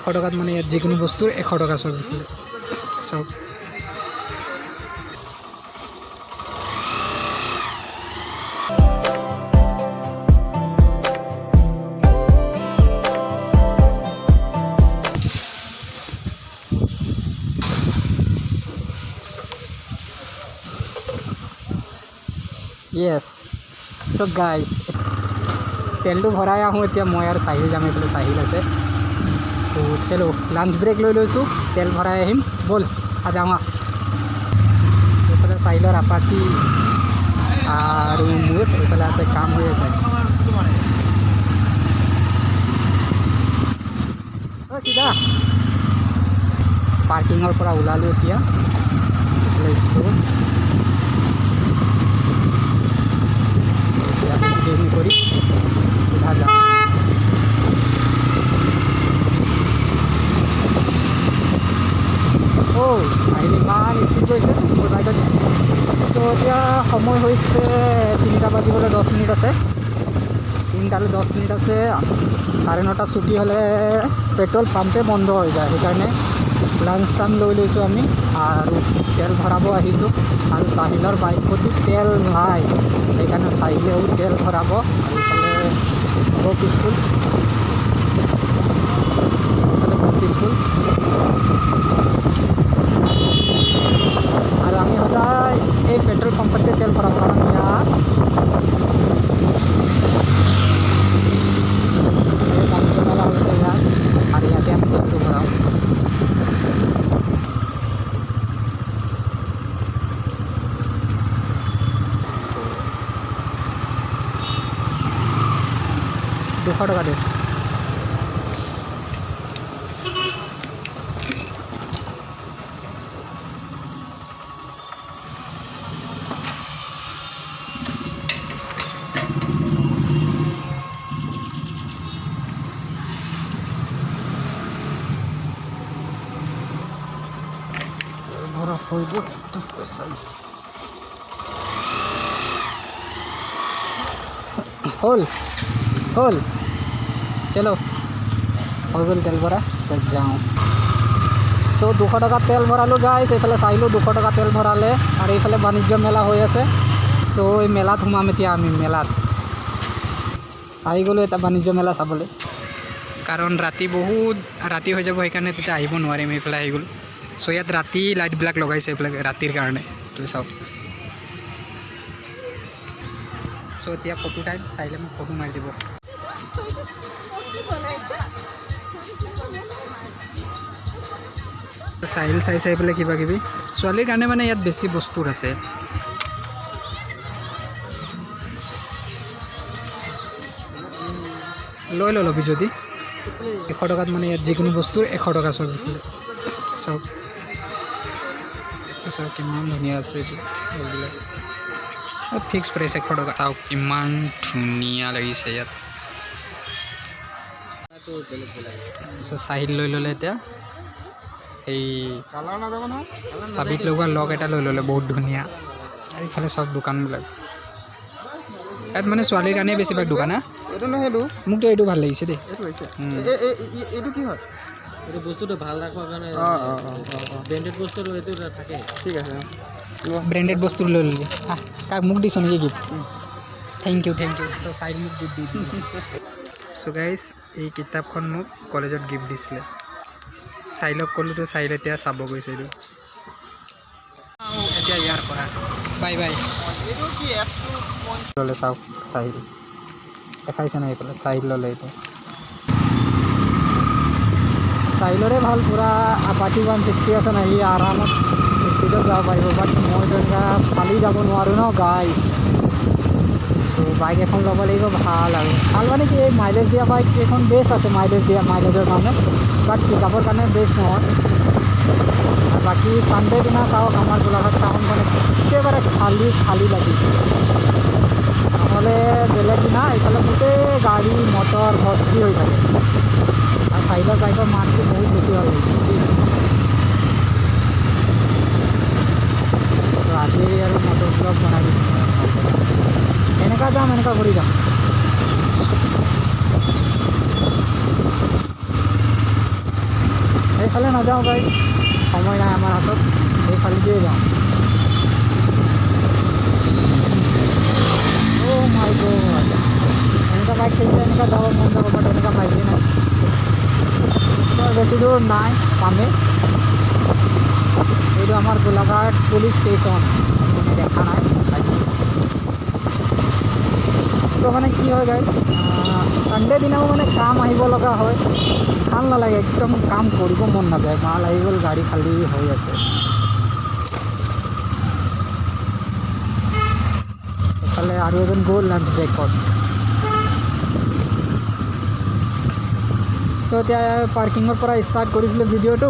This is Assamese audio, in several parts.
100 টকাত মানে ইয়াত যিকোনো বস্তুৰ 100 টকা চব চব Yes. So guys, তেলটো ভৰাই আহোঁ এতিয়া মই আৰু চাহিল যাম এইফালে চাহিল আছে চ' চলো লাঞ্চ ব্ৰেক লৈ লৈছোঁ তেল ভৰাই আহিম ব'ল যাওঁ এইফালে চাহিলৰ আপাচি আৰু মোৰ এইফালে আছে কাম হৈ আছে চিধা পাৰ্কিঙৰ পৰা ওলালোঁ এতিয়া এইফালে স্কুল দেৰি কৰি চিধা যাওঁ চাহিল ইমান স্পীড গৈছে মোৰ বাইকত চ' এতিয়া সময় হৈছে 3টা বাজিবলৈ 10 মিনিট আছে 3টালৈ 10 মিনিট আছে 9:30 ছুটি হ'লে পেট্ৰল পাম্পে বন্ধ হৈ যায় সেইকাৰণে লাঞ্চ টাইম লৈ লৈছোঁ আমি আৰু তেল ভৰাব আহিছোঁ আৰু চাহিলৰ বাইকতো তেল নাই সেইকাৰণে চাহিলেও তেল ভৰাব আৰু ইফালে স্কুল আৰু আমি সদায় এই পেট্ৰল পাম্পতে তেল ভৰাব কাৰণ ইয়াত মেলা হৈছে ইয়াত আৰু ইয়াতে আমি তেলটো ভৰাওঁ $200 দে ভৰা হইব হল চলো হৈ গ'ল তেল ভৰা যাওঁ চ' 200 টকা তেল ভৰালোঁ গাইছ এইফালে চাহিলোঁ 200 টকা তেল ভৰালে আৰু এইফালে বাণিজ্য মেলা হৈ আছে চ' এই মেলাত সোমাম এতিয়া আমি মেলাত আহি গ'লোঁ এটা বাণিজ্য মেলা চাবলৈ কাৰণ বহুত ৰাতি হৈ যাব সেইকাৰণে তেতিয়া আহিব নোৱাৰিম এইফালে আহি গ'লোঁ চ' ইয়াত ৰাতি লাইটবিলাক লগাইছে এইবিলাক ৰাতিৰ কাৰণে চাওক চ' এতিয়া ফটো টাইম চাইলে মোক ফটো মাৰি দিব চাইল চাই পেলাই কিবা কিবি ছোৱালীৰ কাৰণে মানে ইয়াত বেছি বস্তুৰ আছে লৈ ল'বি যদি 100 টকাত মানে ইয়াত যিকোনো বস্তুৰ 100 টকা চব চাওক কিমান ধুনীয়া আছে এইবিলাক ফিক্স প্ৰাইচ 100 টকা চাওক কিমান ধুনীয়া লাগিছে ইয়াত চ' চাহিল লৈ ল'লে এতিয়া এই চাবিত লগোৱা লক এটা লৈ ল'লে বহুত ধুনীয়া আৰু ইফালে চব দোকানবিলাক ইয়াত মানে ছোৱালীৰ কাৰণে বেছিভাগ দোকান এইটো নহয় মোকতো এইটো ভাল লাগিছে দেই এইটো কি হয় এইটো বস্তুটো ভাল ৰাখিবৰ কাৰণে ব্ৰেণ্ডেড বস্তু এইটো থাকে ঠিক আছে ব্ৰেণ্ডেড বস্তু লৈ ল'লি কাক মোক দিছ নেকি গিফ্ট থেংক ইউ চ' চাইল মোক গিফ্ট দি চ' গাইজ এই কিতাপখন মোক কলেজত গিফ্ট দিছিলে চাইলক ক'লোতো চাইল এতিয়া চাব গৈছে এইটো এতিয়া ইয়াৰ পৰা বাই ল'লে চাওক চাহিল দেখাইছে নাই এইফালে চাহিল ল'লে এইটো চাহিলৰে ভাল পূৰা আপাচি 160 আছে নাই সি আৰামত স্পীডত যাব পাৰিব বাট মই তেনেকুৱা ফালি যাব নোৱাৰোঁ ন গাইজ চ' বাইক এখন ল'ব লাগিব ভাল আৰু ভাল মানে কি এই মাইলেজ দিয়া বাইক এইখন বেষ্ট আছে মাইলেজৰ কাৰণে বাট পিকআপৰ কাৰণে বেষ্ট নহয় আৰু বাকী ছানডে দিনা চাওক আমাৰ গোলাঘাট টাউনখন একেবাৰে খালী লাগিছে নহ'লে বেলেগ দিনা এইফালে গোটেই গাড়ী মটৰ ভৰ্তি হৈ থাকে আৰু চাইডৰ বাইকৰ মাতটো বহুত বেছি ভাল লাগিছে ত' আজি আৰু মটৰ ব্লগ বনাই দিছোঁ এনেকুৱা যাম এনেকুৱা কৰি যাম এইফালে নাযাওঁ গাইজ, সময় নাই আমাৰ হাতত, এইফালে দিয়ে যাওঁ। অ' মাই গড, এনেকুৱা বাইক থাকিলে এনেকুৱা যাব মন যাব, বাট এনেকুৱা বাইকেই নাই। বেছি দূৰ নাই, পামেই। এইটো আমাৰ গোলাঘাট পুলিচ ষ্টেচন, আপুনি দেখা নাই। ত' মানে কি হয় গাইজ, ছানডে দিনাও মানে কাম আহিব লগা হয়, ভাল নালাগে, একদম কাম কৰিব মন নাযায়। মাল আহি গ'ল, গাড়ী খালী হৈ আছে। এইফালে আৰু এজন গ'ল লাঞ্চ ব্ৰেকত। চ' এতিয়া পাৰ্কিঙৰ পৰা ষ্টাৰ্ট কৰিছিলোঁ ভিডিঅ'টো,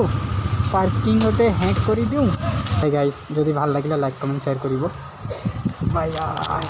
পাৰ্কিঙতে হেং কৰি দিওঁ। গাইজ, যদি ভাল লাগিলে লাইক কমেণ্ট শ্বেয়াৰ কৰিব। Bye bye.